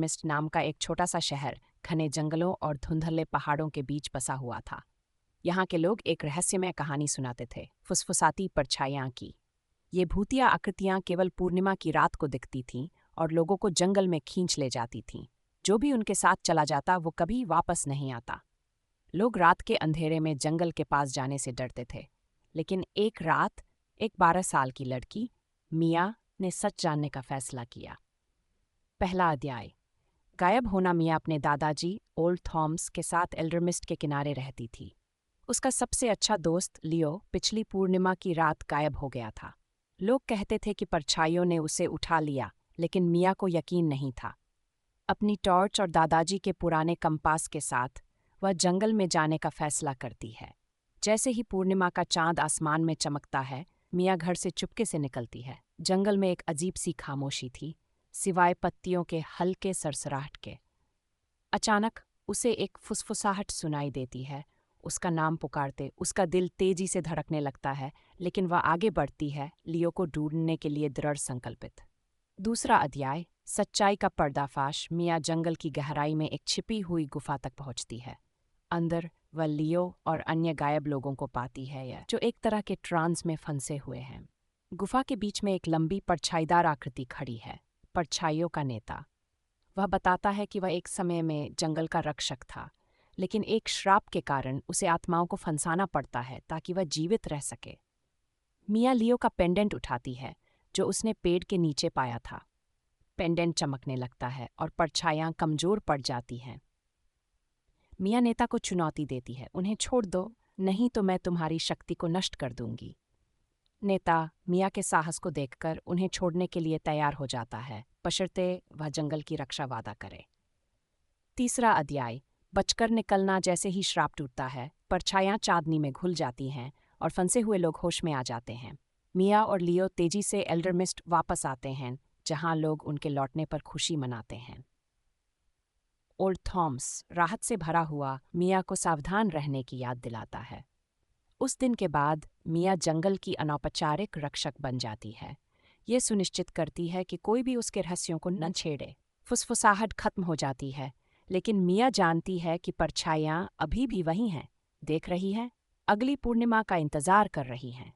Mist नाम का एक छोटा सा शहर घने जंगलों और धुंधले पहाड़ों के बीच बसा हुआ था। यहाँ के लोग एक रहस्यमय कहानी सुनाते थे, फुसफुसाती परछाइयाँ की। ये भूतिया आकृतियाँ केवल पूर्णिमा की रात को दिखती थीं और लोगों को जंगल में खींच ले जाती थीं। जो भी उनके साथ चला जाता वो कभी वापस नहीं आता। लोग रात के अंधेरे में जंगल के पास जाने से डरते थे। लेकिन एक रात एक 12 साल की लड़की मिया ने सच जानने का फैसला किया। पहला अध्याय। गायब होना। मिया अपने दादाजी ओल्ड थॉम्स के साथ एल्डरमिस्ट के किनारे रहती थी। उसका सबसे अच्छा दोस्त लियो पिछली पूर्णिमा की रात गायब हो गया था। लोग कहते थे कि परछाइयों ने उसे उठा लिया, लेकिन मिया को यकीन नहीं था। अपनी टॉर्च और दादाजी के पुराने कंपास के साथ वह जंगल में जाने का फैसला करती है। जैसे ही पूर्णिमा का चांद आसमान में चमकता है, मिया घर से चुपके से निकलती है। जंगल में एक अजीब सी खामोशी थी, सिवाय पत्तियों के हल्के सरसराहट के। अचानक उसे एक फुसफुसाहट सुनाई देती है। उसका नाम पुकारते उसका दिल तेजी से धड़कने लगता है, लेकिन वह आगे बढ़ती है, लियो को ढूंढने के लिए दृढ़ संकल्पित। दूसरा अध्याय। सच्चाई का पर्दाफाश। मिया जंगल की गहराई में एक छिपी हुई गुफा तक पहुंचती है। अंदर वह लियो और अन्य गायब लोगों को पाती है, जो एक तरह के ट्रांस में फंसे हुए हैं। गुफा के बीच में एक लंबी परछाईदार आकृति खड़ी है, परछाइयों का नेता। वह बताता है कि वह एक समय में जंगल का रक्षक था, लेकिन एक श्राप के कारण उसे आत्माओं को फंसाना पड़ता है ताकि वह जीवित रह सके। मिया लियो का पेंडेंट उठाती है, जो उसने पेड़ के नीचे पाया था। पेंडेंट चमकने लगता है और परछाइयाँ कमजोर पड़ जाती हैं। मिया नेता को चुनौती देती है, उन्हें छोड़ दो, नहीं तो मैं तुम्हारी शक्ति को नष्ट कर दूंगी। नेता मिया के साहस को देखकर उन्हें छोड़ने के लिए तैयार हो जाता है, बशर्ते वह जंगल की रक्षा वादा करे। तीसरा अध्याय। बचकर निकलना। जैसे ही श्राप टूटता है, परछाइयाँ चांदनी में घुल जाती हैं और फंसे हुए लोग होश में आ जाते हैं। मिया और लियो तेजी से एल्डरमिस्ट वापस आते हैं, जहां लोग उनके लौटने पर खुशी मनाते हैं। ओल्ड थॉम्स राहत से भरा हुआ मिया को सावधान रहने की याद दिलाता है। उस दिन के बाद मिया जंगल की अनौपचारिक रक्षक बन जाती है। ये सुनिश्चित करती है कि कोई भी उसके रहस्यों को न छेड़े। फुसफुसाहट खत्म हो जाती है, लेकिन मिया जानती है कि परछाइयाँ अभी भी वही हैं, देख रही हैं, अगली पूर्णिमा का इंतजार कर रही हैं।